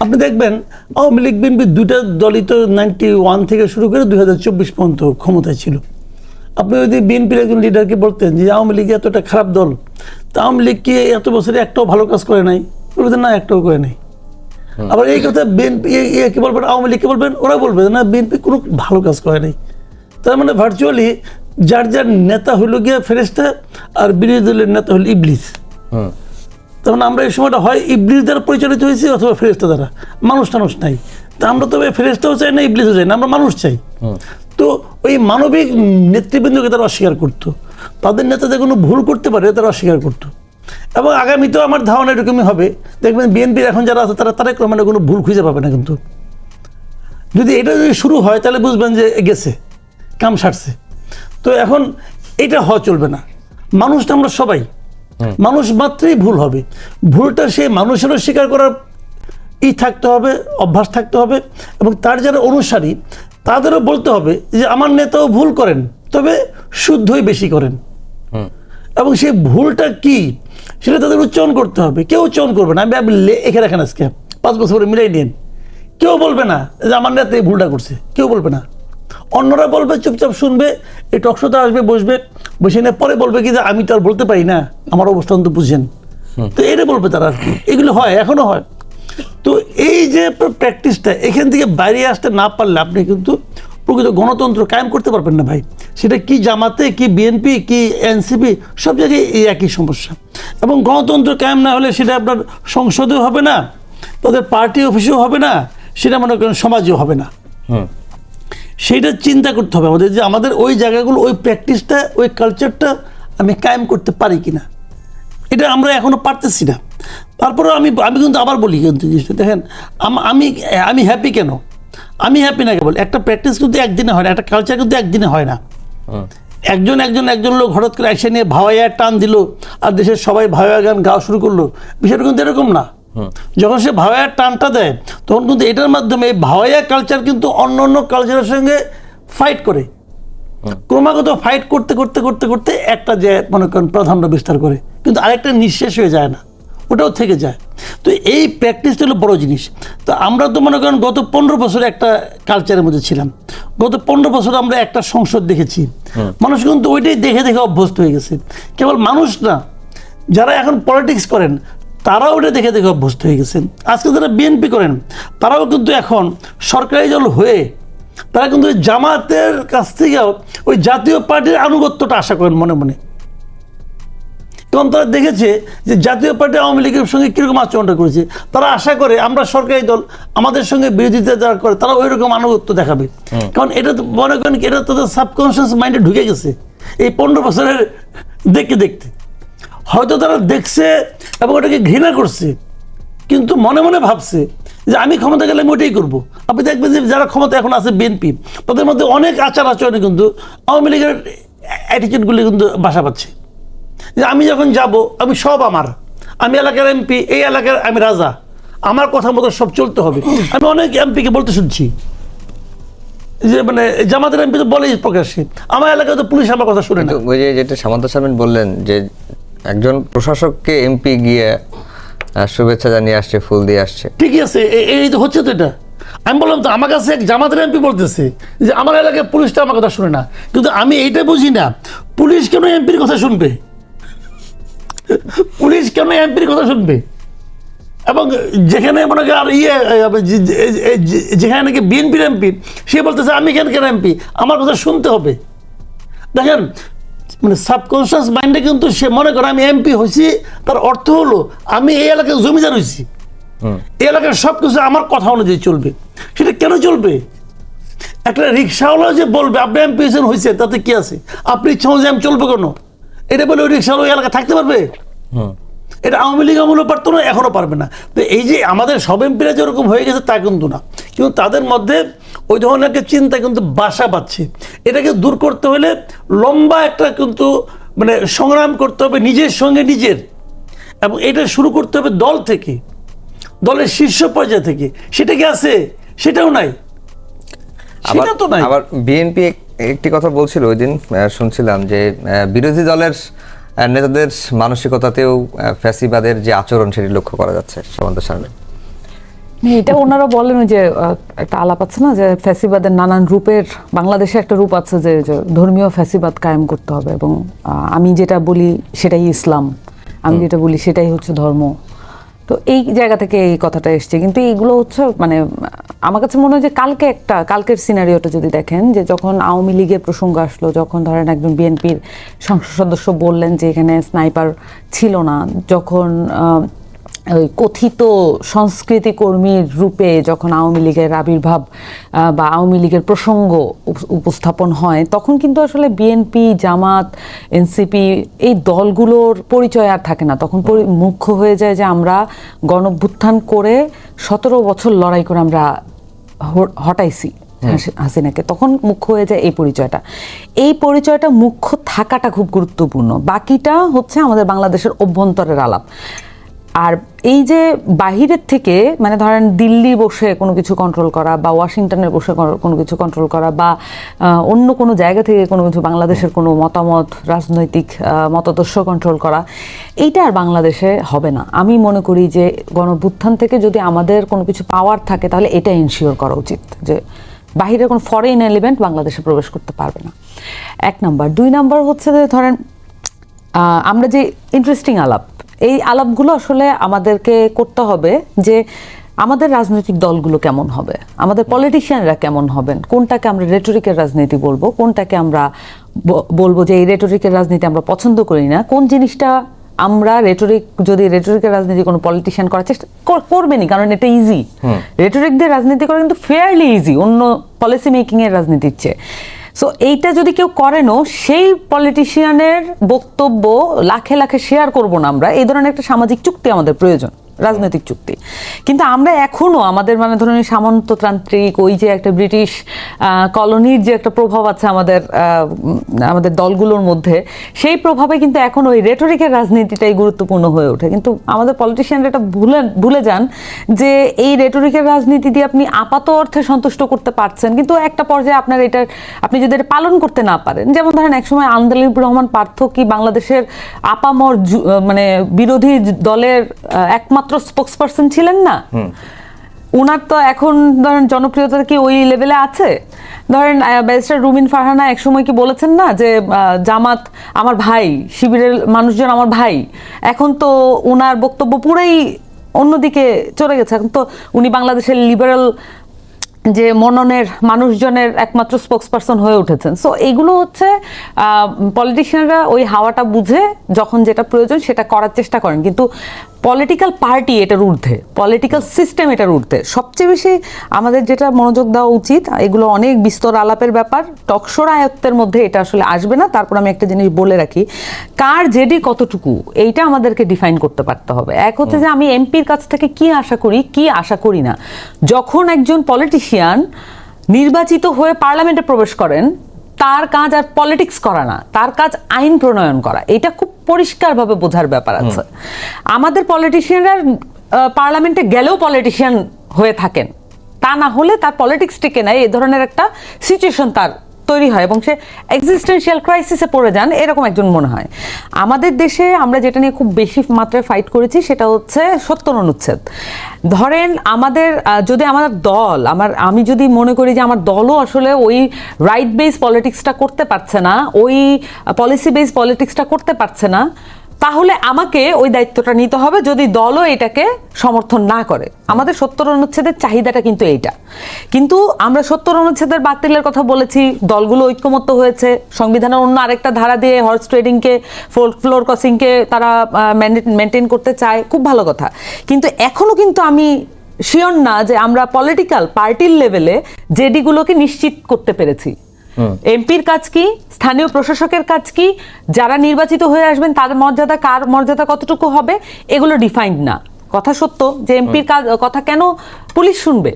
আপনি দেখবেন আওয়ামী লীগ বিএনপি দুইটা দলই তো 91 থেকে শুরু করে 2024 পর্যন্ত ক্ষমতায় ছিল। আপনি যদি বিএনপির একজন লিডারকে বলতেন যে আওয়ামী লীগ এতটা খারাপ দল, তা আওয়ামী লীগ কি এত বছরে একটাও ভালো কাজ করে নাই? বলবেন না, একটাও করে নাই। আবার এই কথা বিএনপি কি বলবেন, আওয়ামী লীগকে বলবেন, ওরা বলবে না বিএনপি কোনো ভালো কাজ করে নাই। তার মানে ভার্চুয়ালি যার যার নেতা হইল গিয়ে ফেরেশতা আর বিরোধী দলের নেতা হল ইবলিস। তার মানে আমরা এই সময়টা হয় ইবলিস দ্বারা পরিচালিত হয়েছি অথবা ফেরেশতা দ্বারা, মানুষ টানুষ নাই। তা আমরা তবে ফেরেশতাও চাই না, ইবলিসও চাই না, আমরা মানুষ চাই। তো ওই মানবিক নেতৃবৃন্দকে তারা অস্বীকার করতো, তাদের নেতাদের কোনো ভুল করতে পারে তারা অস্বীকার করতো। এবং আগামীতেও আমার ধারণা এরকমই হবে। দেখবেন বিএনপির এখন যারা আছে তারা তারেক রহমানের কোনো ভুল খুঁজে পাবে না। কিন্তু যদি এটা যদি শুরু হয় তাহলে বুঝবেন যে গেছে, কাম সারছে। তো এখন এটা হওয়া চলবে না। মানুষটা আমরা সবাই মানুষ, মাত্রই ভুল হবে। ভুলটা সে মানুষেরও স্বীকার করার থাকতে হবে, অভ্যাস থাকতে হবে। এবং তার যারা অনুসারী তাদেরও বলতে হবে যে আমার নেতাও ভুল করেন, তবে শুদ্ধই বেশি করেন। এবং সেই ভুলটা কি সেটা তাদের উচ্চারণ করতে হবে। কেউ উচ্চারণ করবে না, আমি এখানে রাখেন আজকে 5 বছর মিলাই নিন, কেউ বলবে না যে আমার নেতা এই ভুলটা করছে, কেউ বলবে না। অন্যরা বলবে, চুপচাপ শুনবে, এই টকশোতে আসবে, বসবে, বসে নিয়ে পরে বলবে কি যে আমি তো আর বলতে পারি না, আমার অবস্থান তো বুঝছেন। তো এটা বলবে তারা আর কি। এগুলো হয়, এখনো হয়। তো এই যে প্র্যাকটিসটা, এখান থেকে বাইরে আসতে না পারলে আপনি কিন্তু প্রকৃত গণতন্ত্র কায়েম করতে পারবেন না ভাই। সেটা কি জামাতে, কি বিএনপি, কি এনসিপি, সব জায়গায় এই একই সমস্যা। এবং গণতন্ত্র কায়েম না হলে সেটা আপনার সংসদেও হবে না, তাদের পার্টি অফিসেও হবে না, সেটা মনে করেন সমাজেও হবে না। সেইটা চিন্তা করতে হবে আমাদের, যে আমাদের ওই জায়গাগুলো, ওই প্র্যাকটিসটা, ওই কালচারটা আমি কায়েম করতে পারি কিনা। এটা আমরা এখনো পারতেছি না। তারপরেও আমি কিন্তু আবার বলি, কিন্তু দেখেন আমি হ্যাপি কেন? আমি হ্যাপি না কেবল একটা প্র্যাকটিস কিন্তু একদিনে হয় না, একটা কালচার কিন্তু একদিনে হয় না। একজন লোক হঠাৎ করে একসাথে নিয়ে ভাওয়াইয়া টান দিল আর দেশের সবাই ভাওয়াইয়া গান গাওয়া শুরু করলো, বিষয়টা কিন্তু এরকম না। যখন সে ভাওয়াইয়ার টানটা দেয় তখন কিন্তু এটার মাধ্যমে এই ভাওয়াইয়া কালচার কিন্তু অন্য অন্য কালচারের সঙ্গে ফাইট করে, ক্রমাগত ফাইট করতে করতে করতে করতে একটা যে মনে করেন প্রাধান্য বিস্তার করে, কিন্তু আরেকটা নিঃশেষ হয়ে যায় না, ওটাও থেকে যায়। তো এই প্র্যাকটিসটা হলো বড় জিনিস। তো আমরা তো মনে করেন গত 15 বছরে একটা কালচারের মধ্যে ছিলাম, গত 15 বছর আমরা একটা সংসদ দেখেছি। মানুষ কিন্তু ওইটাই দেখে দেখে অভ্যস্ত হয়ে গেছে। কেবল মানুষ না, যারা এখন পলিটিক্স করেন তারাও ওটা দেখে দেখে অভ্যস্ত হয়ে গেছেন। আজকে যারা বিএনপি করেন তারাও কিন্তু এখন সরকারি দল হয়ে তারা কিন্তু জামাতের কাছ থেকেও ওই জাতীয় পার্টির আনুগত্যটা আশা করেন মনে মনে। কারণ তারা দেখেছে যে জাতীয় পার্টি আওয়ামী লীগের সঙ্গে কীরকম আচরণটা করেছে, তারা আশা করে আমরা সরকারি দল, আমাদের সঙ্গে বিরোধিতা যারা করে তারা ওই রকম আনুগত্য দেখাবে। কারণ এটা তো মনে করেন এটা তাদের সাবকনশিয়াস মাইন্ডে ঢুকে গেছে এই 15 বছরের দেখতে দেখতে। হয়তো তারা দেখছে এবং ওটাকে ঘৃণা করছে, কিন্তু মনে মনে ভাবছে যে আমি ক্ষমতা গেলে আমি ওটাই করবো। আপনি দেখবেন যে যারা ক্ষমতা এখন আছে বিএনপি, তাদের মধ্যে অনেক আচার আচরণে কিন্তু আওয়ামী লীগের অ্যাটিটিউডগুলি কিন্তু বাসা পাচ্ছে। যে আমি যখন যাব আমি সব আমি এলাকার এমপি, এই এলাকার আমি রাজা, আমার কথা মতো সব চলতে হবে। আমি অনেক এমপিকে বলতে শুনছি যে মানে জামাতের এমপি তো বলেই প্রকাশ্যে, আমার এলাকায় তো পুলিশ আমার কথা শুনে না। ওই যে যেটা সামন্ত সাহেব বললেন যে একজন প্রশাসককে এমপি গিয়ে শুভেচ্ছা জানিয়ে আসছে, ফুল দিয়ে আসছে, ঠিকই আছে, এই তো হচ্ছে তো এটা। আমি বললাম তো আমার কাছে এক জামাতের এমপি বলতেছে যে আমার এলাকায় পুলিশটা আমার কথা শুনে না। কিন্তু আমি এইটা বুঝি না, পুলিশ কেন এমপির কথা শুনবে? পুলিশ কেন এমপির কথা শুনবে? এবং যেখানে মনে করেন আর যেখানে নাকি বিএনপির এমপি, সে বলতেছে আমি এখানকার এমপি, আমার কথা শুনতে হবে। দেখেন মানে সাবকনশিয়াস মাইন্ডে কিন্তু সে মনে করে আমি এমপি হয়েছি, তার অর্থ হলো আমি এই এলাকায় জমিদার হয়েছি, এই এলাকার সব কিছু আমার কথা অনুযায়ী চলবে। সেটা কেন চলবে? একটা রিক্সাওয়ালা যে বলবে আপনি এমপি হয়েছেন তাতে কি আছে, আপনি ইচ্ছা অনুযায়ী আমি চলবো কেন, এটা বলে ওই রিক্সাওয়ালা ওই এলাকা থাকতে পারবে? এটা আওয়ামী লীগ আমলেও পারতো না, এখনো পারবে না। তো এই যে আমাদের সব এমপিরা যেরকম হয়ে গেছে তা কিন্তু না, কিন্তু তাদের মধ্যে ওই ধরনের একটা চিন্তা কিন্তু বাসা বাঁধছে। এটাকে দূর করতে হলে লম্বা একটা কিন্তু মানে সংগ্রাম করতে হবে নিজের সঙ্গে নিজের, এবং এটা শুরু করতে হবে দল থেকে, দলের শীর্ষ পর্যায় থেকে। সেটা কি আছে? সেটাও নাই, সেটা তো নাই। আবার বিএনপি একটি কথা বলছিল ওই দিন, শুনছিলাম যে বিরোধী দলের নেতাদের মানসিকতাতেও ফ্যাসিবাদের যে আচরণ সেটি লক্ষ্য করা যাচ্ছে সামন্ত সামনে। এটা ওনারা বলেন ওই যে একটা আলাপ আছে না যে ফ্যাসিবাদের নানান রূপের, বাংলাদেশে একটা রূপ আছে যে ধর্মীয় ফ্যাসিবাদ কায়েম করতে হবে, এবং আমি যেটা বলি সেটাই ইসলাম, আমি যেটা বলি সেটাই হচ্ছে ধর্ম। তো এই জায়গা থেকে এই কথাটা এসছে। কিন্তু এইগুলো হচ্ছে মানে আমার কাছে মনে হয় যে কালকের সিনারিওটা যদি দেখেন, যে যখন আওয়ামী লীগের প্রসঙ্গ আসলো, যখন ধরেন একজন বিএনপির সংসদ সদস্য বললেন যে এখানে স্নাইপার ছিল না, যখন ওই কথিত সংস্কৃতি কর্মীর রূপে যখন আওয়ামী লীগের আবির্ভাব বা আওয়ামী লীগের প্রসঙ্গ উপস্থাপন হয়, তখন কিন্তু আসলে বিএনপি, জামাত, এনসিপি এই দলগুলোর পরিচয় আর থাকে না। তখন মুখ্য হয়ে যায় যে আমরা গণঅভ্যুত্থান করে 17 বছর লড়াই করে আমরা হটাইছি হাসিনাকে। তখন মুখ্য হয়ে যায় এই পরিচয়টা মুখ্য থাকাটা খুব গুরুত্বপূর্ণ। বাকিটা হচ্ছে আমাদের বাংলাদেশের অভ্যন্তরের আলাপ। আর এই যে বাহিরের থেকে মানে ধরেন দিল্লি বসে কোনো কিছু কন্ট্রোল করা, বা ওয়াশিংটনে বসে কোনো কিছু কন্ট্রোল করা, বা অন্য কোনো জায়গা থেকে কোনো কিছু বাংলাদেশের কোনো মতামত, রাজনৈতিক মতাদর্শ কন্ট্রোল করা, এইটা আর বাংলাদেশে হবে না। আমি মনে করি যে গণঅভ্যুত্থান থেকে যদি আমাদের কোনো কিছু পাওয়ার থাকে, তাহলে এটা ইনশিওর করা উচিত যে বাহিরের কোনো ফরেন এলিমেন্ট বাংলাদেশে প্রবেশ করতে পারবে না, 1 নাম্বার। 2 নাম্বার হচ্ছে যে ধরেন আমরা যে ইন্টারেস্টিং আলাপ, এই আলাপগুলো আসলে আমাদেরকে করতে হবে যে আমাদের রাজনৈতিক দলগুলো কেমন হবে, আমাদের পলিটিশিয়ানরা কেমন হবেন, কোনটাকে আমরা রেটরিকের রাজনীতি বলবো, কোনটাকে আমরা বলবো যে এই রেটরিকের রাজনীতি আমরা পছন্দ করি না, কোন জিনিসটা আমরা রেটরিকের রাজনীতি কোনো পলিটিশিয়ান করার চেষ্টা করবেনি, কারণ এটা ইজি। রেটরিক দিয়ে রাজনীতি করা কিন্তু ফেয়ারলি ইজি অন্য পলিসি মেকিং এর রাজনীতির চেয়ে। সো এইটা যদি কেউ করেনও, সেই পলিটিশিয়ানের বক্তব্য লাখে লাখে শেয়ার করব না আমরা। এই ধরনের একটা সামাজিক চুক্তি আমাদের প্রয়োজন, রাজনৈতিক চুক্তি। কিন্তু আমরা এখনো আমাদের মানে ধরুন সামন্ততান্ত্রিক ওই যে একটা ব্রিটিশ কলোনির যে একটা প্রভাব আছে আমাদের দলগুলোর মধ্যে, সেই প্রভাবে কিন্তু এখন ওই রেটরিকের রাজনীতিটাই গুরুত্বপূর্ণ হয়ে ওঠে। কিন্তু আমাদের পলিটিশিয়ানরা এটা ভুলে যান যে এই রেটরিকের রাজনীতি দিয়ে আপনি আপাত অর্থে সন্তুষ্ট করতে পারছেন, কিন্তু একটা পর্যায়ে আপনি যদি এটা পালন করতে না পারেন, যেমন ধরেন একসময় আন্দোলন রহমান পার্থ কি বাংলাদেশের আপামর মানে বিরোধী দলের একমাত্র স্পোক্সপারসন ছিলেন না? উনার তো এখন ধরেন জনপ্রিয়তা কি ওই লেভেলে আছে? ধরেন ব্যারিস্টার রুমিন ফারহানা একসময় কি বলেছেন না যে জামাত আমার ভাই, শিবিরের মানুষজন আমার ভাই। এখন তো উনার বক্তব্য পুরাই অন্যদিকে চলে গেছে। এখন তো উনি বাংলাদেশের লিবারেল যে মননের মানুষজনের একমাত্র স্পোক্সপারসন হয়ে উঠেছেন। সো এইগুলো হচ্ছে পলিটিশিয়ানরা ওই হাওয়াটা বুঝে যখন যেটা প্রয়োজন সেটা করার চেষ্টা করেন, কিন্তু পলিটিক্যাল পার্টি এটার ঊর্ধ্বে, পলিটিক্যাল সিস্টেম এটার ঊর্ধ্বে। সবচেয়ে বেশি আমাদের যেটা মনোযোগ দেওয়া উচিত, এগুলো অনেক বিস্তর আলাপের ব্যাপার, টকশোর আয়ত্তের মধ্যে এটা আসলে আসবে না। তারপর আমি একটা জিনিস বলে রাখি, কার জেডি কতটুকু এইটা আমাদেরকে ডিফাইন করতে পারতে হবে। এক হচ্ছে যে আমি এমপির কাছ থেকে কি আশা করি, কি আশা করি না। যখন একজন পলিটিশিয়ান নির্বাচিত হয়ে পার্লামেন্টে প্রবেশ করেন, তার কাজ আর পলিটিক্স করা না, তার কাজ আইন প্রণয়ন করা। এটা খুব পরিষ্কারভাবে বোঝার ব্যাপার আছে। আমাদের পলিটিশিয়ানরা পার্লামেন্টে গেলেও পলিটিশিয়ান হয়ে থাকেন, তা না হলে তার পলিটিক্স টিকে নেয়, এই ধরনের একটা সিচুয়েশন তার তৈরি হয় এবং সে এক্সিস্টেন্সিয়াল ক্রাইসিসে পড়ে যান, এরকম একজন মনে হয়। আমাদের দেশে আমরা যেটা নিয়ে খুব বেশি মাত্রায় ফাইট করেছি সেটা হচ্ছে 70 অনুচ্ছেদ। ধরেন আমাদের যদি আমার দল আমি যদি মনে করি যে আমার দলও আসলে ওই রাইট বেস পলিটিক্সটা করতে পারছে না, ওই পলিসি বেস পলিটিক্সটা করতে পারছে না, তাহলে আমাকে ওই দায়িত্বটা নিতে হবে যদি দলও এটাকে সমর্থন না করে। আমাদের 70 অনুচ্ছেদের চাহিদাটা কিন্তু এইটা। কিন্তু আমরা 70 অনুচ্ছেদের বাতিলের কথা বলেছি, দলগুলো ঐক্যমত্য হয়েছে, সংবিধানের অন্য আরেকটা ধারা দিয়ে হর্স ট্রেডিংকে, ফ্লোর ক্রসিংকে তারা মেনটেন করতে চায়, খুব ভালো কথা। কিন্তু এখনো কিন্তু আমি শিওর না যে আমরা পলিটিক্যাল পার্টির লেভেলে জেডিগুলোকে নিশ্চিত করতে পেরেছি। এমপির কাজ কি, স্থানীয় প্রশাসকের কাজ কি, যারা নির্বাচিত হয়ে আসবেন তাদের মর্যাদা, কার মর্যাদা কতটুকু হবে, এগুলো ডিফাইন্ড না। কথা সত্য যে এমপির কথা কেন পুলিশ শুনবে,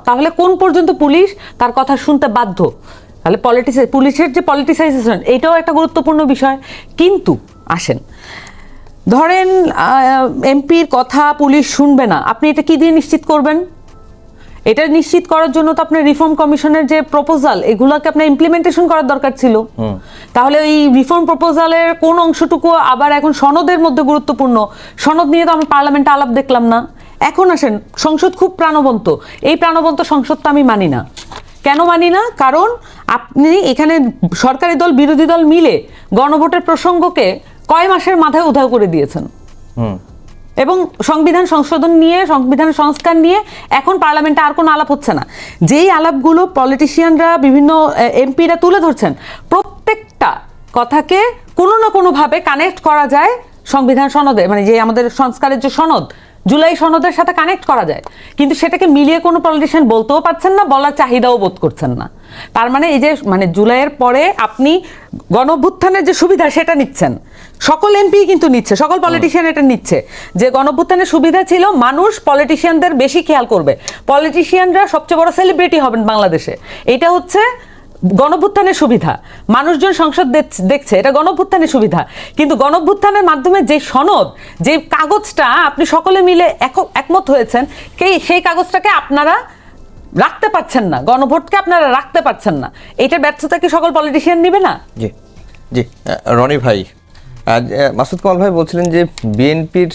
তাহলে কোন পর্যন্ত পুলিশ তার কথা শুনতে বাধ্য? তাহলে পুলিশের যে পলিটিসাইজেশন, এইটাও একটা গুরুত্বপূর্ণ বিষয়। কিন্তু আসেন, ধরেন এমপির কথা পুলিশ শুনবে না, আপনি এটা কি দিয়ে নিশ্চিত করবেন? এটা নিশ্চিত করার জন্য তো আপনার রিফর্ম কমিশনের যে প্রপোজাল, এগুলোকে আপনার ইমপ্লিমেন্টেশন করার দরকার ছিল। তাহলে এই রিফর্ম প্রপোজালের কোন অংশটুকু আবার এখন সনদের মধ্যে গুরুত্বপূর্ণ? সনদ নিয়ে তো আমরা পার্লামেন্টে আলাপ দেখলাম না। এখন আসেন, সংসদ খুব প্রাণবন্ত, এই প্রাণবন্ত সংসদ তো আমি মানি না। কেন মানি না? কারণ আপনি এখানে সরকারি দল বিরোধী দল মিলে গণভোটের প্রসঙ্গকে কয় মাসের মাথায় উধাও করে দিয়েছেন। এবং সংবিধান সংশোধন নিয়ে, সংবিধান সংস্কার নিয়ে এখন পার্লামেন্টে আর কোনো আলাপ হচ্ছে না। যেই আলাপগুলো পলিটিশিয়ানরা, বিভিন্ন এমপিরা তুলে ধরছেন, প্রত্যেকটা কথাকে কোনো না কোনোভাবে কানেক্ট করা যায় সংবিধান সনদে, মানে যে আমাদের সংস্কারের যে সনদ, জুলাই সনদের সাথে কানেক্ট করা যায়, কিন্তু সেটাকে মিলিয়ে কোনো পলিটিশিয়ান বলতেও পারছেন না, বলার চাহিদাও বোধ করছেন না। তার মানে এই যে মানে জুলাইয়ের পরে আপনি গণঅভ্যুত্থানের যে সুবিধা সেটা নিচ্ছেন, সকল এমপি কিন্তু নিচ্ছে, সকল পলিটিশিয়ান এটা নিচ্ছে, যে গণঅভ্যুত্থানের সুবিধা ছিল মানুষ পলিটিশিয়ানদের বেশি খেয়াল করবে, পলিটিশিয়ানরা সবচেয়ে বড় সেলিব্রিটি হবেন বাংলাদেশে, এটা হচ্ছে গণঅভ্যুত্থানের সুবিধা। মানুষজন সংসদ দেখছে, এটা গণঅভ্যুত্থানের সুবিধা। কিন্তু গণঅভ্যুত্থানের মাধ্যমে যে সনদ, যে কাগজটা আপনি সকলে মিলে একমত হয়েছেন, সেই কাগজটাকে আপনারা রাখতে পারছেন না, গণভোটকে আপনারা রাখতে পারছেন না, এইটার ব্যর্থতা কি সকল পলিটিশিয়ান নিবে না? জি জি, রনি ভাই, মাসুদ কামাল ভাই বলছিলেন যে বিএনপির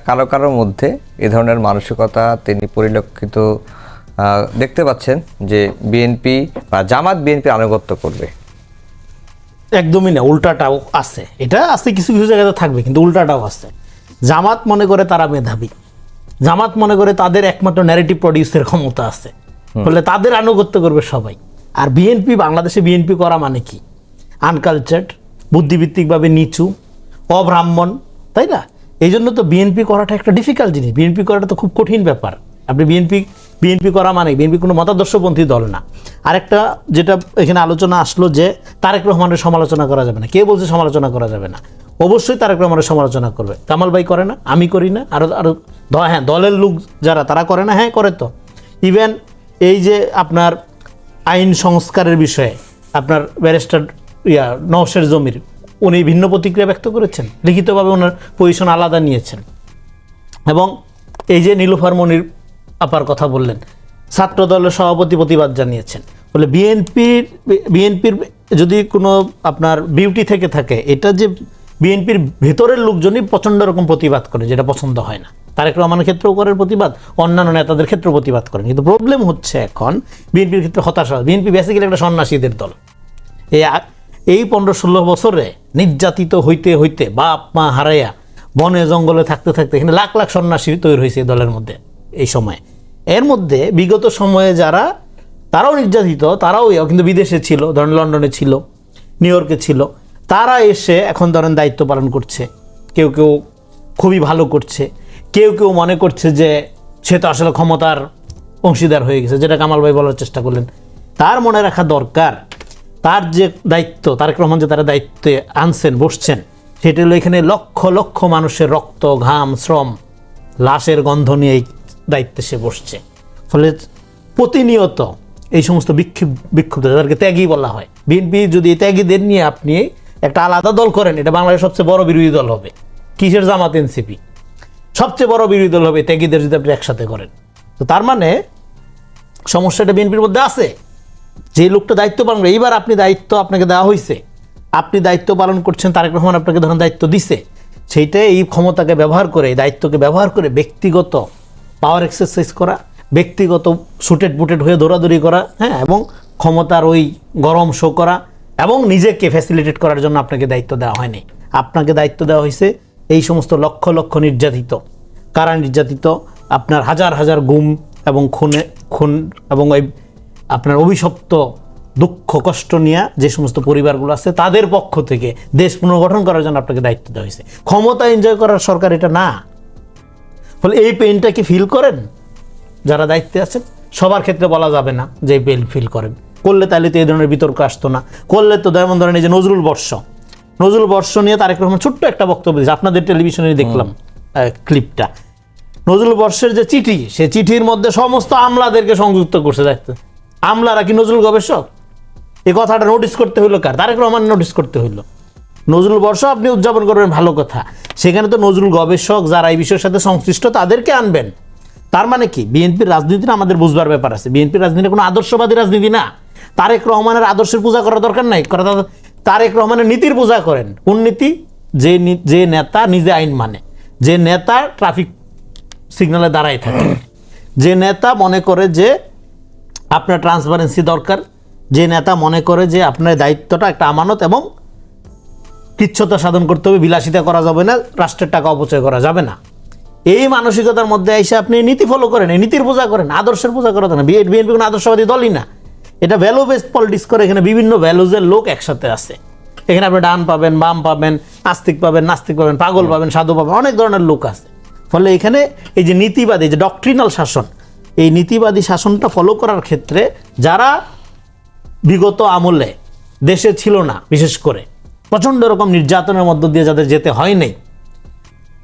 কারো কারোর মধ্যে এ ধরনের মানসিকতা তিনি পরিলক্ষিত দেখতে পাচ্ছেন যে বিএনপি বা জামাত বিএনপির আনুগত্য করবে। একদমই না, উল্টাটাও আছে, এটা আছে কিছু কিছু জায়গাতে থাকবে, কিন্তু উল্টাটাও আছে। জামাত মনে করে তারা মেধাবী, জামাত মনে করে তাদের একমাত্র ন্যারেটিভ প্রডিউসের ক্ষমতা আছে, বলে তাদের আনুগত্য করবে সবাই। আর বিএনপি, বাংলাদেশে বিএনপি করা মানে কি? আনকালচার্ড, বুদ্ধিভিত্তিকভাবে নিচু, অব্রাহ্মণ, তাই না? এই জন্য তো বিএনপি করাটা একটা ডিফিকাল্ট জিনিস, বিএনপি করাটা তো খুব কঠিন ব্যাপার। আপনি বিএনপি করা মানে, বিএনপি কোনো মতাদর্শপন্থী দল না। আরেকটা যেটা এখানে আলোচনা আসলো যে তারেক রহমানের সমালোচনা করা যাবে না, কে বলছে সমালোচনা করা যাবে না? অবশ্যই তারেক রহমানের সমালোচনা করবে। কামাল ভাই করে না, আমি করি না, আরো হ্যাঁ দলের লোক যারা তারা করে না, হ্যাঁ করে তো। ইভেন এই যে আপনার আইন সংস্কারের বিষয়ে আপনার ব্যারিস্টার নওশের জমির উনি ভিন্ন প্রতিক্রিয়া ব্যক্ত করেছেন, লিখিতভাবে ওনার পজিশন আলাদা নিয়েছেন। এবং এই যে নীলুফার মনির আপার কথা বললেন, ছাত্র দলের সভাপতি প্রতিবাদ জানিয়েছেন। বলে বিএনপির যদি কোনো আপনার বিউটি থেকে থাকে, এটা যে বিএনপির ভেতরের লোকজনই প্রচণ্ড রকম প্রতিবাদ করে, যেটা পছন্দ হয় না। তারেক রহমানের ক্ষেত্রেও করেন প্রতিবাদ, অন্যান্য নেতাদের ক্ষেত্রেও প্রতিবাদ করেন। কিন্তু প্রবলেম হচ্ছে এখন বিএনপির ক্ষেত্রে হতাশা। বিএনপি বেসিক্যালি একটা সন্ন্যাসীদের দল। এই 15-16 বছরে নির্যাতিত হইতে হইতে, বাপ মা হারাইয়া বনে জঙ্গলে থাকতে থাকতে এখানে লাখ লাখ সন্ন্যাসী তৈরি হয়েছে এই দলের মধ্যে এই সময়ে। এর মধ্যে বিগত সময়ে যারা, তারাও নির্যাতিত, তারাও কিন্তু বিদেশে ছিল, ধরেন লন্ডনে ছিল, নিউ ইয়র্কে ছিল, তারা এসে এখন ধরেন দায়িত্ব পালন করছে। কেউ কেউ খুবই ভালো করছে, কেউ কেউ মনে করছে যে সে তো আসলে ক্ষমতার অংশীদার হয়ে গেছে, যেটা কামাল ভাই বলার চেষ্টা করলেন। তার মনে রাখা দরকার, তার যে দায়িত্ব, তারেক রহমান যে তারা দায়িত্বে আনছেন, বসছেন, সেটা হলো এখানে লক্ষ লক্ষ মানুষের রক্ত, ঘাম, শ্রম, লাশের গন্ধ নিয়ে এই দায়িত্বে সে বসছে। ফলে প্রতিনিয়ত এই সমস্ত বিক্ষুব্ধ, যাদেরকে ত্যাগী বলা হয়, বিএনপি যদি ত্যাগীদের নিয়ে আপনি একটা আলাদা দল করেন, এটা বাংলাদেশের সবচেয়ে বড় বিরোধী দল হবে। কিসের জামাত, এনসিপি সবচেয়ে বড় বিরোধী দল হবে ত্যাগীদের যদি আপনি একসাথে করেন। তো তার মানে সমস্যাটা বিএনপির মধ্যে আছে। যে লোকটা দায়িত্ব পালন করে, এইবার আপনি দায়িত্ব আপনাকে দেওয়া হয়েছে, আপনি দায়িত্ব পালন করছেন, তারেক রহমান আপনাকে ধরুন দায়িত্ব দিছে, সেইটা এই ক্ষমতাকে ব্যবহার করে, এই দায়িত্বকে ব্যবহার করে ব্যক্তিগত পাওয়ার এক্সারসাইজ করা, ব্যক্তিগত সুটেড বুটেড হয়ে দৌড়াদৌড়ি করা, হ্যাঁ, এবং ক্ষমতার ওই গরম শো করা, এবং নিজেকে ফ্যাসিলিটেট করার জন্য আপনাকে দায়িত্ব দেওয়া হয়নি। আপনাকে দায়িত্ব দেওয়া হয়েছে এই সমস্ত লক্ষ লক্ষ নির্যাতিত, কারা নির্যাতিত, আপনার হাজার হাজার গুম এবং খুন এবং ওই আপনার অভিশপ্ত দুঃখ কষ্ট নিয়ে যে সমস্ত পরিবারগুলো আছে, তাদের পক্ষ থেকে দেশ পুনর্গঠন করার জন্য আপনাকে দায়িত্ব দেওয়া হয়েছে। ক্ষমতা এনজয় করার সরকার এটা না। ফলে এই পেইনটা কি ফিল করেন যারা দায়িত্বে আছেন? সবার ক্ষেত্রে বলা যাবে না যে এই পেইন ফিল করেন, করলে তাহলে তো এই ধরনের বিতর্ক আসতো না। করলে তো যেমন ধরেন এই যে নজরুল বর্ষ নিয়ে তারেক রহমান ছোট্ট একটা বক্তব্য দিয়েছে, আপনাদের টেলিভিশনে দেখলাম ক্লিপটা। নজরুল বর্ষের যে চিঠি, সে চিঠির মধ্যে সমস্ত আমলাদেরকে সংযুক্ত করছে দায়িত্ব। আমলারা কি নজরুল গবেষক? এই কথাটা নোটিস করতে হইলো কার? তারেক রহমান নোটিস করতে হইলো। নজরুল বর্ষ আপনি উদযাপন করবেন, ভালো কথা, সেখানে তো নজরুল গবেষক যারা এই বিষয়ের সাথে সংশ্লিষ্ট তাদেরকে আনবেন। তার মানে কি, বিএনপির রাজনীতিটা আমাদের বুঝবার ব্যাপার আছে। বিএনপির রাজনীতি কোনো আদর্শবাদী রাজনীতি না। তারেক রহমানের আদর্শের পূজা করার দরকার নাই, তারেক রহমানের নীতির পূজা করেন। কোন নীতি? যে নেতা নিজে আইন মানে, যে নেতা ট্রাফিক সিগন্যালে দাঁড়াই থাকে। যে নেতা মনে করে যে আপনার ট্রান্সপারেন্সি দরকার, যে নেতা মনে করে যে আপনার দায়িত্বটা একটা আমানত এবং কৃচ্ছতা সাধন করতে হবে, বিলাসিতা করা যাবে না, রাষ্ট্রের টাকা অপচয় করা যাবে না, এই মানসিকতার মধ্যে এসে আপনি নীতি ফলো করেন, এই নীতির পূজা করেন, আদর্শের পূজা করা না। বিএনপি কোনো আদর্শবাদী দলই না, এটা ভ্যালু বেসড পলিটিক্স করে। এখানে বিভিন্ন ভ্যালুজের লোক একসাথে আছে। এখানে আপনি ডান পাবেন, বাম পাবেন, আস্তিক পাবেন, নাস্তিক পাবেন, পাগল পাবেন, সাধু পাবেন, অনেক ধরনের লোক আছে। ফলে এখানে এই যে নীতিবাদী, যে ডক্ট্রিনাল শাসন, এই নীতিবাদী শাসনটা ফলো করার ক্ষেত্রে যারা বিগত আমলে দেশে ছিল না, বিশেষ করে প্রচণ্ড রকম নির্যাতনের মধ্য দিয়ে যাদের যেতে হয় নাই,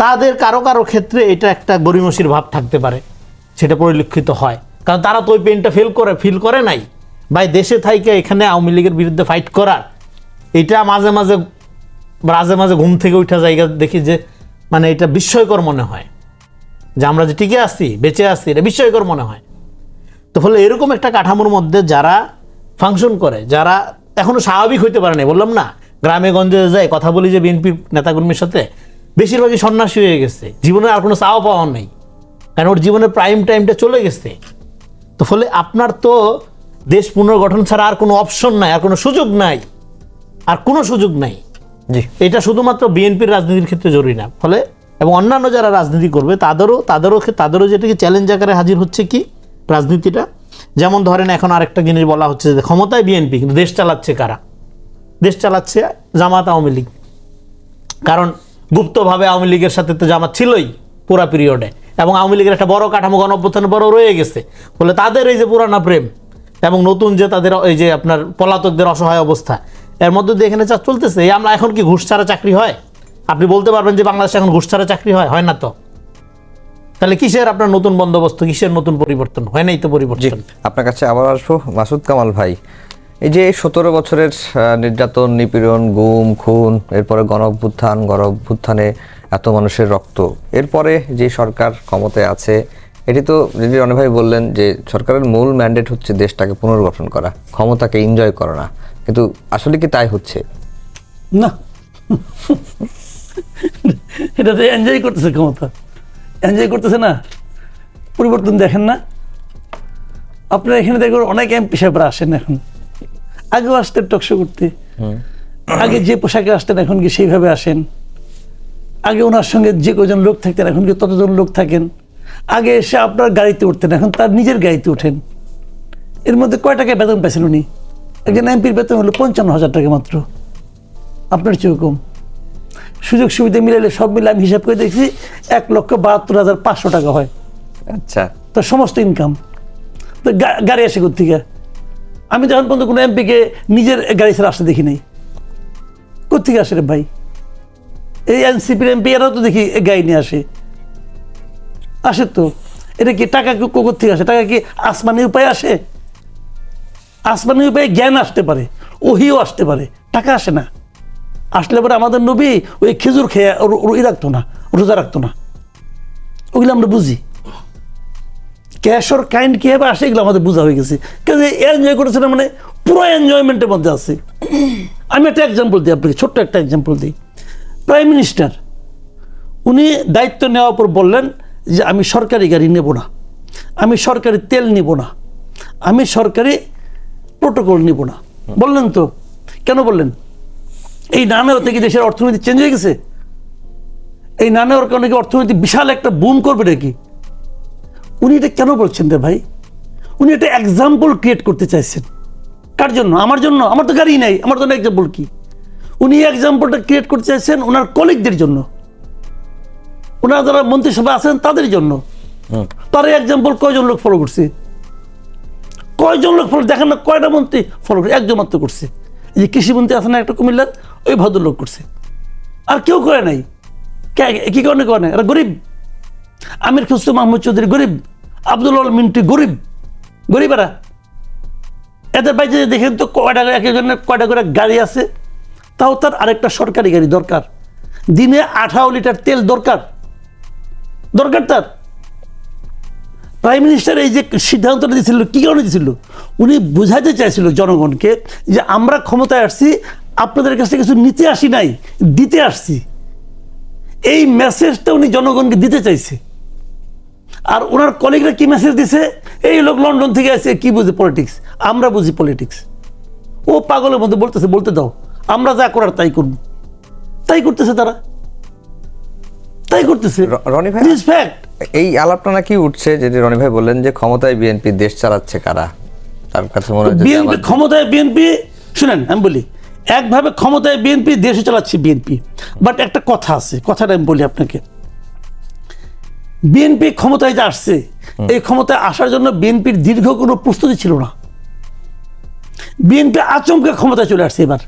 তাদের কারো কারো ক্ষেত্রে এটা একটা গরিমসির ভাব থাকতে পারে, সেটা পরিলক্ষিত হয়। কারণ তারা তো ওই পেনটা ফিল করে নাই। ভাই দেশে থাইকে এখানে আওয়ামী লীগের বিরুদ্ধে ফাইট করার, এটা মাঝে মাঝে ঘুম থেকে উঠা জায়গা দেখি যে মানে এটা বিস্ময়কর মনে হয় যে আমরা যে টিকে আসছি, বেঁচে আসছি, এটা বিস্ময়কর মনে হয়। তো ফলে এরকম একটা কাঠামোর মধ্যে যারা ফাংশন করে, যারা এখনো স্বাভাবিক হইতে পারে না, বললাম না গ্রামে গঞ্জে যায় কথা বলি যে বিএনপির নেতাকর্মীর সাথে, বেশিরভাগই সন্ন্যাসী হয়ে গেছে, জীবনে আর কোনো চাওয়া পাওয়া নেই, কারণ ওর জীবনের প্রাইম টাইমটা চলে গেছে। তো ফলে আপনার তো দেশ পুনর্গঠন ছাড়া আর কোনো অপশন নাই, আর কোনো সুযোগ নাই, আর কোনো সুযোগ নাই। জি, এটা শুধুমাত্র বিএনপির রাজনীতির ক্ষেত্রে জরুরি না। ফলে এবং অন্যান্য যারা রাজনীতি করবে তাদেরও যেটাকে চ্যালেঞ্জ আকারে হাজির হচ্ছে কি রাজনীতিটা। যেমন ধরেন এখন আরেকটা জিনিস বলা হচ্ছে যে ক্ষমতায় বিএনপি, কিন্তু দেশ চালাচ্ছে কারা? দেশ চালাচ্ছে জামাত, আওয়ামী লীগ। কারণ গুপ্তভাবে আওয়ামী লীগের সাথে তো জামাত ছিলই পুরা পিরিয়ডে, এবং আওয়ামী লীগের একটা বড় কাঠামো গণঅভ্যুত্থানের বড় রয়ে গেছে। ফলে তাদের এই যে পুরানা প্রেম এবং নতুন যে তাদের এই যে আপনার পলাতকদের অসহায় অবস্থা, এর মধ্যে দিয়ে এখানে চলতেছে। এই আমরা এখন কি ঘুষ ছাড়া চাকরি হয়? আপনি বলতে পারবেন যে বাংলাদেশে এখন ঘুষ ছাড়া চাকরি হয়? হয় না তো। তাহলে কিসের আপনার নতুন বন্দোবস্ত, কিসের নতুন পরিবর্তন? হয় নাই তো পরিবর্তন। আপনার কাছে আবার আসবো মাসুদ কামাল ভাই। এই যে 17 বছরের নির্যাতন, নিপীড়ন, গুম, খুন, এরপরে গণঅভ্যুত্থানে এত মানুষের রক্ত, এরপরে যে সরকার ক্ষমতায় আছে, এটি তো যদি রনি ভাই বললেন যে সরকারের মূল ম্যান্ডেট হচ্ছে দেশটাকে পুনর্গঠন করা, ক্ষমতাকে এনজয় করা না, কিন্তু আসলে কি তাই হচ্ছে? না, এটা তো এনজয় করতেছে, ক্ষমতা এনজয় করতেছে না, পরিবর্তন দেখেন না আপনারা? এখানে দেখবেন অনেক এমপি সাহেবরা আসেন, এখন আগেও আসতেন টকশো করতে, আগে যে পোশাকে আসতেন এখন কি সেইভাবে আসেন? আগে ওনার সঙ্গে যে কজন লোক থাকতেন এখন কি ততজন লোক থাকেন? আগে এসে আপনার গাড়িতে উঠতেন, এখন তার নিজের গাড়িতে ওঠেন। এর মধ্যে কয় টাকা বেতন পাইছেন উনি? একজন এমপির বেতন হলো 55,000 টাকা মাত্র, আপনার চেয়েও কম। সুযোগ সুবিধা মিলাইলে সব মিলে আমি হিসাব করে দেখছি 1,72,500 টাকা হয় আচ্ছা, তো সমস্ত ইনকাম। তো গাড়ি আসে কোথেকে? আমি যখন পর্যন্ত কোনো এমপিকে নিজের গাড়ি ছাড়া আসতে দেখি নাই। কোথেকে আসে রে ভাই? এই এনসিপির এমপি এরাও তো দেখি গাড়ি নিয়ে আসে তো। এটা কি টাকা কোথেকে আসে? টাকা কি আসমানি উপায়ে আসে? আসমানি উপায়ে জ্ঞান আসতে পারে, ওহিও আসতে পারে, টাকা আসে না। আসলে পরে আমাদের নবী ওই খেজুর খেয়ে রাখতো না, রোজা রাখতো না। ওগুলো আমরা বুঝি, ক্যাশ ওর কাইন্ড কীভাবে আসে এগুলো আমাদের বোঝা হয়ে গেছে। কেন এনজয় করেছে না, মানে পুরো এনজয়মেন্টের মধ্যে আছে। আমি একটা এক্সাম্পল দিই আপনাকে, ছোট্ট একটা এক্সাম্পল দিই। প্রাইম মিনিস্টার উনি দায়িত্ব নেওয়ার পর বললেন যে আমি সরকারি গাড়ি নেব না, আমি সরকারি তেল নিব না, আমি সরকারি প্রোটোকল নিব না। বললেন তো, কেন বললেন? এই না নেওয়া থেকে দেশের অর্থনীতি চেঞ্জ হয়ে গেছে? এই না নেওয়ার কারণে কি অর্থনীতি বিশাল একটা বুম করবে নাকি? উনি এটা কেন বলছেন রে ভাই? উনি একটা এক্সাম্পল ক্রিয়েট করতে চাইছেন। কার জন্য? আমার জন্য? আমার তো গাড়ি নাই, আমার জন্য এক্সাম্পল কি? উনি এক্সাম্পলটা ক্রিয়েট করতে চাইছেন ওনার কলিগদের জন্য, ওনারা যারা মন্ত্রিসভা আছেন তাদের জন্য। তার এক্সাম্পল কয়জন লোক ফলো করছে? কয়জন লোক ফলো? দেখেন না কয়টা মন্ত্রী ফলো করছে? একজন মাত্র করছে, এই যে কৃষিমন্ত্রী আছে না একটা কুমিল্লার, ওই ভদ্রলোক করছে, আর কেউ করে নাই। কি কারণে করে নাই? এরা গরিব। আমির খুসরো মাহমুদ চৌধুরী গরিব, আব্দুল আল মিন্টু গরিব, গরিবেরা। এদের বাইরে দেখেন তো কয়টা, এক একজনের কয়টা করে গাড়ি আছে, তাও তার আরেকটা সরকারি গাড়ি দরকার, দিনে 18 লিটার তেল দরকার তার। প্রাইম মিনিস্টার এই যে সিদ্ধান্তটা দিয়েছিল, কি কারণে দিয়েছিল? উনি বুঝাতে চাইছিল জনগণকে যে আমরা ক্ষমতায় আসছি, আপনাদের কাছে কিছু নিতে আসি নাই, দিতে আসছি। এই মেসেজটা উনি জনগণকে দিতে চাইছে। আর ওনার কলিগরা কি মেসেজ দিছে, এই লোক লন্ডন থেকে আসে কি বুঝে পলিটিক্স, আমরা বুঝি পলিটিক্স। ও পাগলের মধ্যে বলতেছে, বলতে দাও, আমরা যা করার তাই করব। তাই করতেছে তারা, তাই করতেছে। রনি ভাই, This is fact। এই আলাপটা নাকি উঠছে, যেটি রনি ভাই বললেন যে ক্ষমতায় বিএনপি, দেশ চালাচ্ছে কারা? তার কাছে মনে হয় যে বিএনপি জামাত- ক্ষমতায়, বিএনপি শুনেন আমি বলি, একভাবে ক্ষমতায় বিএনপি, দেশে চালাচ্ছে বিএনপি। বাট একটা কথা আছে, কথাটা আমি বলি আপনাকে, বিএনপি ক্ষমতায় যে আসছে, এই ক্ষমতায় আসার জন্য বিএনপির দীর্ঘ কোনো প্রস্তুতি ছিল না। বিএনপি আচমকে ক্ষমতায় চলে আসছে এবার,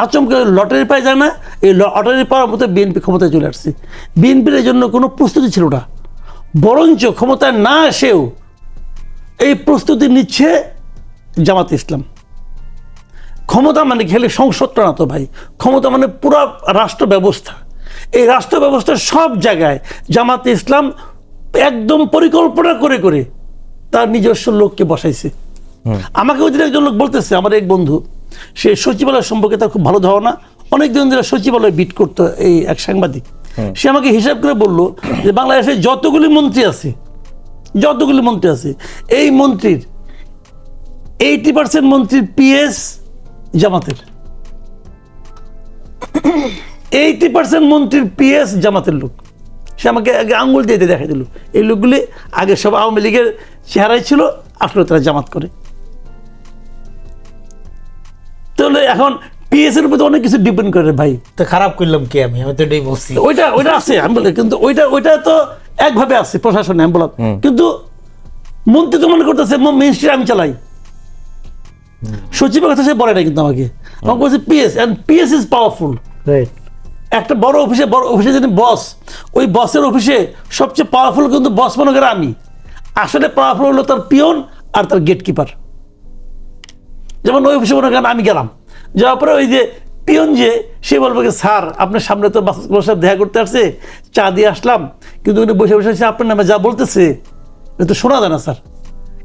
আচমকে লটারি পায় যায় না, এই লটারি পাওয়ার মতো বিএনপি ক্ষমতায় চলে আসছে। বিএনপির এই জন্য কোনো প্রস্তুতি ছিল না, বরঞ্চ ক্ষমতায় না এসেও এই প্রস্তুতি নিচ্ছে জামাত ইসলাম। ক্ষমতা মানে খেলে সংসদটা না তো ভাই, ক্ষমতা মানে পুরো রাষ্ট্র ব্যবস্থা। এই রাষ্ট্র ব্যবস্থার সব জায়গায় জামাত ইসলাম একদম পরিকল্পনা করে করে তার নিজস্ব লোককে বসাইছে। আমাকে ওই দিন একজন লোক বলতেছে, আমার এক বন্ধু, সে সচিবালয় সম্পর্কে তার খুব ভালো ধারণা, অনেকদিন ধরে সচিবালয় বিট করতো, এই এক সাংবাদিক। সে আমাকে হিসাব করে বলল যে বাংলাদেশে যতগুলি মন্ত্রী আছে, এই মন্ত্রীর 80% মন্ত্রীর পিএস জামাতের, 80% মন্ত্রীর পিএস জামাতের লোক। সে আমাকে আগে আঙ্গুল দিয়ে দিয়ে দেখাই দিল, এই লোকগুলি আগে সব আওয়ামী লীগের চেহারাই ছিল, আসলে তারা জামাত করে। তাহলে এখন পিএস এর উপর অনেক কিছু ডিপেন্ড করে ভাই। তো খারাপ করলাম কি আমি তো এটাই বলছি। ওইটা আছে আমি বলি, কিন্তু ওইটা তো একভাবে আছে প্রশাসনে, আমি বললাম। কিন্তু মন্ত্রী তো মনে করতেছে মিনিস্ট্রি আমি চালাই, সচিবের কথা সে বলে না, কিন্তু আমাকে বলছে PS, and PS is powerful. Right. একটা বড় অফিসে যিনি বস, ওই বসের অফিসে সবচেয়ে পাওয়ারফুল কিন্তু বস মনে করে আমি, আসলে পাওয়ারফুল হলো তার পিয়ন আর তার গেটকিপার। যেমন ওই অফিসে মনে করেন আমি গেলাম, যাওয়ার পরে ওই যে পিয়ন যে, সে বলবে যে স্যার আপনার সামনে তো মাসুদ সাহেব দেখা করতে আসছে, চা দিয়ে আসলাম, কিন্তু উনি বসে বসে আপনার নামে যা বলতেছে এটা তো শোনা যায় না স্যার,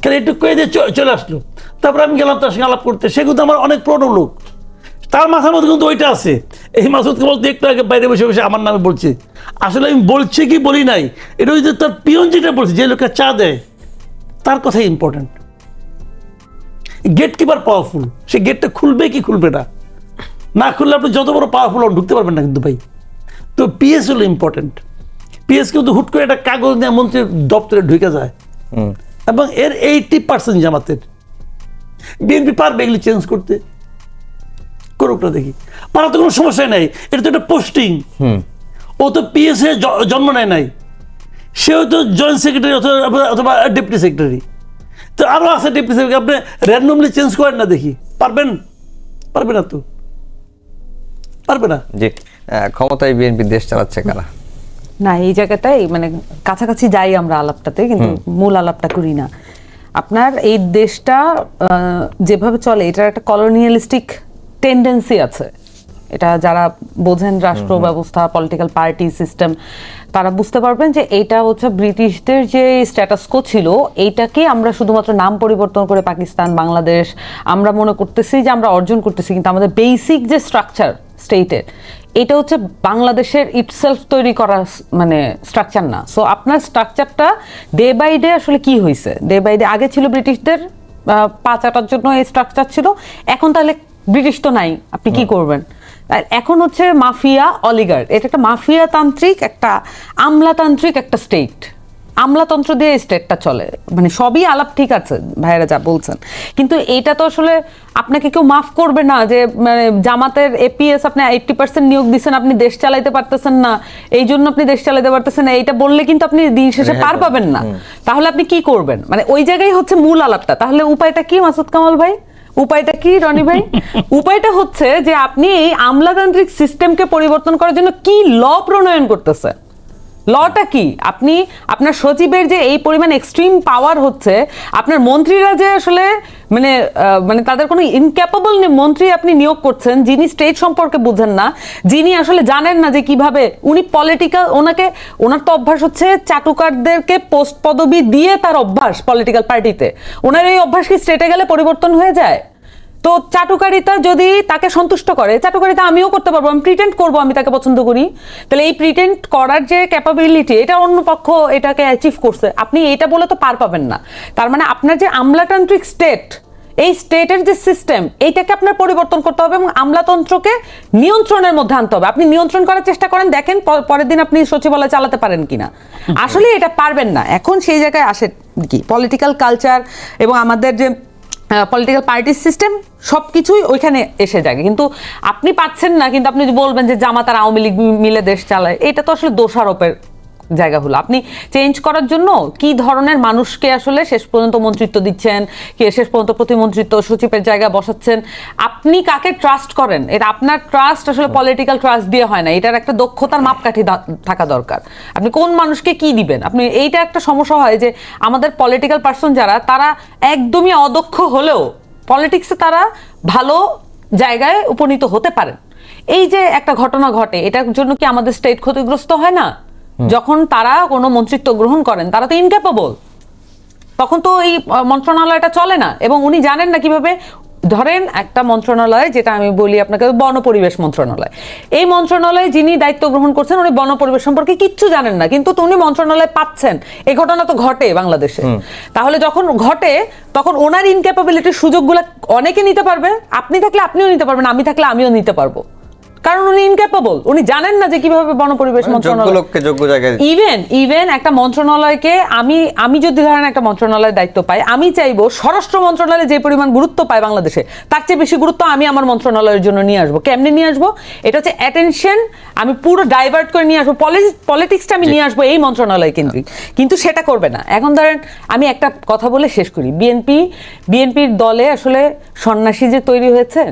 কেন একটু কয়ে দিয়ে চলে আসলো। তারপরে আমি গেলাম তার সঙ্গে আলাপ করতে, সে কিন্তু আমার অনেক পুরনো লোক, তার মাথার মধ্যে কিন্তু ওইটা আছে। এই মাসুদকে বলতে একটু আগে বাইরে বসে বসে আমার নামে বলছে, আসলে আমি বলছি কি বলি নাই, এটা ওই যে তার পিয়ন যেটা বলছে, যে লোকটা চা দেয় তার কথাই ইম্পর্টেন্ট। গেটকিপার পাওয়ারফুল, সে গেটটা খুলবে কি খুলবে না, না খুললে আপনি যত বড় পাওয়ারফুল ঢুকতে পারবেন না কিন্তু ভাই। তো পিএস হলো ইম্পর্টেন্ট। পিএস কিন্তু হুট করে একটা কাগজ নিয়ে মন্ত্রীর দপ্তরে ঢুকে যায়, এবং এর 80% জামাতের। বিএনপি পারবে এগুলি চেঞ্জ করতে? করুক না দেখি, পারা তো কোনো সমস্যাই নাই, এটা তো একটা পোস্টিং। ও তো পিএস এ জন্ম নেয় নাই, সেও তো জয়েন্ট সেক্রেটারি অথবা ডেপুটি সেক্রেটারি। তো আরো আছে ডেপুটি সেক্রেটারি, আপনি র্যান্ডমলি চেঞ্জ করেন না দেখি, পারবেন? পারবে না তো, পারবে না। জি, ক্ষমতায় বিএনপি, দেশ চালাচ্ছে কারা? না, এই জায়গাটাই মানে কাছাকাছি যাই আমরা আলাপটাতে, কিন্তু মূল আলাপটা করি না। আপনার এই দেশটা যেভাবে চলে, এটার একটা কলোনিয়ালিস্টিক টেন্ডেন্সি আছে। এটা যারা বোঝেন রাষ্ট্র ব্যবস্থা, পলিটিক্যাল পার্টি সিস্টেম, তারা বুঝতে পারবেন যে এটা হচ্ছে ব্রিটিশদের যে স্ট্যাটাস কো ছিল, এইটাকে আমরা শুধুমাত্র নাম পরিবর্তন করে পাকিস্তান, বাংলাদেশ আমরা মনে করতেছি যে আমরা অর্জন করতেছি, কিন্তু আমাদের বেসিক যে স্ট্রাকচার স্টেটের, এটা হচ্ছে বাংলাদেশের ইটসেলফ তৈরি করা মানে স্ট্রাকচার না। সো আপনার স্ট্রাকচারটা ডে বাই ডে আসলে কি হয়েছে, ডে বাই ডে আগে ছিল ব্রিটিশদের পা চাটার জন্য এই স্ট্রাকচার ছিল, এখন তাহলে ব্রিটিশ তো নাই, আপনি কি করবেন? আর এখন হচ্ছে মাফিয়া অলিগার্ড, এটা একটা মাফিয়া তান্ত্রিক, একটা আমলাতান্ত্রিক একটা স্টেট, আমলাতন্ত্র দিয়ে স্টেটটা চলে। মানে সবই আলাপ ঠিক আছে ভাইয়েরা যা বলছেন, কিন্তু এইটা তো আসলে আপনাকে কেউ মাফ করবে না যে মানে জামাতের এপিএস আপনি 80% নিয়োগ দিচ্ছেন, আপনি দেশ চালাইতে পারতেছেন না, এই জন্য আপনি দেশ চালাইতে পারতেছেন না, এইটা বললে কিন্তু আপনি দিন শেষে পার পাবেন না। তাহলে আপনি কি করবেন? মানে ওই জায়গায় হচ্ছে মূল আলাপটা। তাহলে উপায়টা কি মাসুদ কামাল ভাই? উপায়টা কি রনি ভাই? উপায়টা হচ্ছে যে আপনি এই আমলাতান্ত্রিক সিস্টেমকে পরিবর্তন করার জন্য কি ল প্রণয়ন করতেছে, লটা কি? আপনি আপনার সচিবের যে এই পরিমাণ এক্সট্রিম পাওয়ার হচ্ছে, আপনার মন্ত্রীরা যে আসলে মানে মানে তাদের কোনো ইনক্যাপেবল মন্ত্রী আপনি নিয়োগ করছেন, যিনি স্টেট সম্পর্কে বুঝেন না, যিনি আসলে জানেন না যে কিভাবে উনি পলিটিক্যাল, ওনার তো অভ্যাস হচ্ছে চাটুকারদেরকে পোস্ট পদবি দিয়ে তার অভ্যাস পলিটিক্যাল পার্টিতে। ওনার এই অভ্যাস কি স্টেটে গেলে পরিবর্তন হয়ে যায়? তো চাটুকারিতা যদি তাকে সন্তুষ্ট করে, চাটুকারিতা আমিও করতে পারবো, আমি প্রিটেন্ড করবো আমি তাকে পছন্দ করি, তাহলে এই প্রিটেন্ড করার যে ক্যাপাবিলিটি এটা অন্য পক্ষ এটাকে অ্যাচিভ করছে, আপনি এটা বলে তো পার পাবেন না। তার মানে আপনার যে আমলাতান্ত্রিক স্টেট, এই স্টেটের যে সিস্টেম এইটাকে আপনার পরিবর্তন করতে হবে এবং আমলাতন্ত্রকে নিয়ন্ত্রণের মধ্যে আনতে হবে। আপনি নিয়ন্ত্রণ করার চেষ্টা করেন, দেখেন পরের দিন আপনি সচিবালয় চালাতে পারেন কিনা। আসলে এটা পারবেন না। এখন সেই জায়গায় আসে কি পলিটিক্যাল কালচার এবং আমাদের যে পলিটিক্যাল পার্টি সিস্টেম সব কিছুই ওইখানে এসে যায়। কিন্তু আপনি পাচ্ছেন না, কিন্তু আপনি যদি বলবেন যে জামাত আর আওয়ামী লীগ মিলে দেশ চালায়, এটা তো আসলে দোষারোপের জায়গা হলো। আপনি চেঞ্জ করার জন্য কি ধরনের মানুষকে আসলে শেষ পর্যন্ত মন্ত্রিত্ব দিচ্ছেন, কে শেষ পর্যন্ত প্রতিমন্ত্রিত্ব সচিবের জায়গায় বসাচ্ছেন, আপনি কাকে ট্রাস্ট করেন, এটা আপনার ট্রাস্ট আসলে পলিটিক্যাল ট্রাস্ট দিয়ে হয় না, এটার একটা দক্ষতার মাপকাঠি থাকা দরকার। আপনি কোন মানুষকে কি দিবেন, আপনি এইটা একটা সমস্যা হয় যে আমাদের পলিটিক্যাল পার্সন যারা তারা একদমই অদক্ষ হলেও পলিটিক্সে তারা ভালো জায়গায় উপনীত হতে পারেন। এই যে একটা ঘটনা ঘটে, এটার জন্য কি আমাদের স্টেট ক্ষতিগ্রস্ত হয় না? যখন তারা কোনো মন্ত্রিত্ব গ্রহণ করেন তারা তো ইনক্যাপেবল, তখন তো এই মন্ত্রণালয়টা চলে না। এবং উনি জানেন না কিভাবে, ধরেন একটা মন্ত্রণালয়, যেটা আমি বলি আপনাকে বন পরিবেশ মন্ত্রণালয়, এই মন্ত্রণালয়ে যিনি দায়িত্ব গ্রহণ করছেন উনি বন পরিবেশ সম্পর্কে কিচ্ছু জানেন না, কিন্তু উনি মন্ত্রণালয় পাচ্ছেন। এই ঘটনা তো ঘটে বাংলাদেশে। তাহলে যখন ঘটে তখন ওনার ইনক্যাপাবিলিটির সুযোগগুলো অনেকে নিতে পারবে, আপনি থাকলে আপনিও নিতে পারবেন, আমি থাকলে আমিও নিতে পারবো, কারণ উনি ইনক্যাপেবল, উনি জানেন না যে কিভাবে বন পরিবেশ মন্ত্রণালয়, ইভেন একটা মন্ত্রণালয়কে আমি যদি ধরেন একটা মন্ত্রণালয়ের দায়িত্ব পাই, আমি চাইবো স্বরাষ্ট্র মন্ত্রণালয়ে যে পরিমাণ গুরুত্ব পায় বাংলাদেশে তার চেয়ে বেশি গুরুত্ব আমি আমার মন্ত্রণালয়ের জন্য নিয়ে আসবো। কেমনে নিয়ে আসবো? এটা হচ্ছে অ্যাটেনশন, আমি পুরো ডাইভার্ট করে নিয়ে আসবো, পলিটিক্সটা আমি নিয়ে আসবো এই মন্ত্রণালয় কেন্দ্রিক, কিন্তু সেটা করবে না। এখন ধরেন আমি একটা কথা বলে শেষ করি, বিএনপির দলে আসলে সন্ন্যাসী যে তৈরি হয়েছে,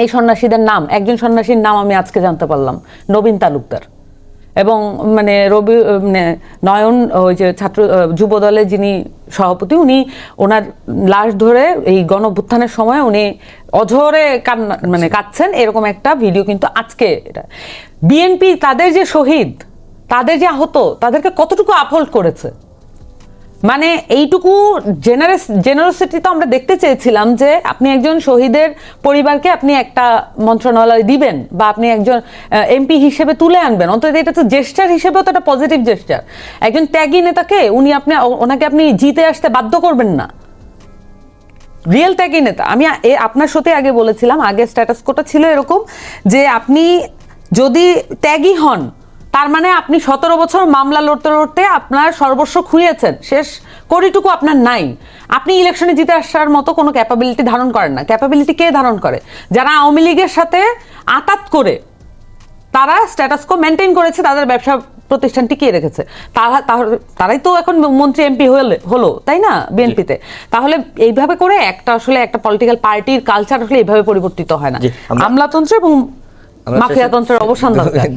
এই সন্ন্যাসীদের নাম, একজন সন্ন্যাসীর নাম আমি আজকে জানতে পারলাম, নবীন তালুকদার। এবং মানে নয়ন ওই যে যুব দলের যিনি সভাপতি, উনি ওনার লাশ ধরে এই গণঅভ্যুত্থানের সময় উনি অঝরে কাঁদছেন, এরকম একটা ভিডিও কিন্তু আজকে। এটা বিএনপি তাদের যে শহীদ, তাদের যে আহত, তাদেরকে কতটুকু আপহোল্ড করেছে, মানে এইটুকু জেনারসিটি তো আমরা দেখতে চেয়েছিলাম যে আপনি একজন শহীদের পরিবারকে আপনি একটা মন্ত্রণালয় দিবেন বা আপনি একজন এমপি হিসেবে তুলে আনবেন, অন্তত এটা তো জেস্টার হিসেবেও তো একটা পজিটিভ জেস্টার। একজন ত্যাগী নেতাকে ওনাকে আপনি জিতে আসতে বাধ্য করবেন না, রিয়েল ত্যাগী নেতা। আমি আপনার সাথে আগে বলেছিলাম, আগে স্ট্যাটাস কোটা ছিল এরকম যে আপনি যদি ত্যাগী হন তার মানে আপনি 17 বছর মামলা লড়তে লড়তে আপনার সর্বস্ব খুইয়েছেন, শেষ কোটিটুকু আপনার নাই, আপনি ইলেকশনে জিতে আসার মতো কোনো ক্যাপাবিলিটি ধারণ করেন না। ক্যাপাবিলিটি কে ধারণ করে? যারা আওয়ামী লীগের সাথে আতাত করে তারা স্ট্যাটাস কো মেনটেন করেছে, তাদের ব্যবসা প্রতিষ্ঠান টিকিয়ে রেখেছে, তারাই তো এখন মন্ত্রী এমপি হলো, তাই না, বিএনপিতে। তাহলে এইভাবে করে আসলে একটা পলিটিক্যাল পার্টির কালচার আসলে এইভাবে পরিবর্তিত হয় না। আমলাতন্ত্র এবং মাফিয়াতন্ত্রের অবসান দরকার।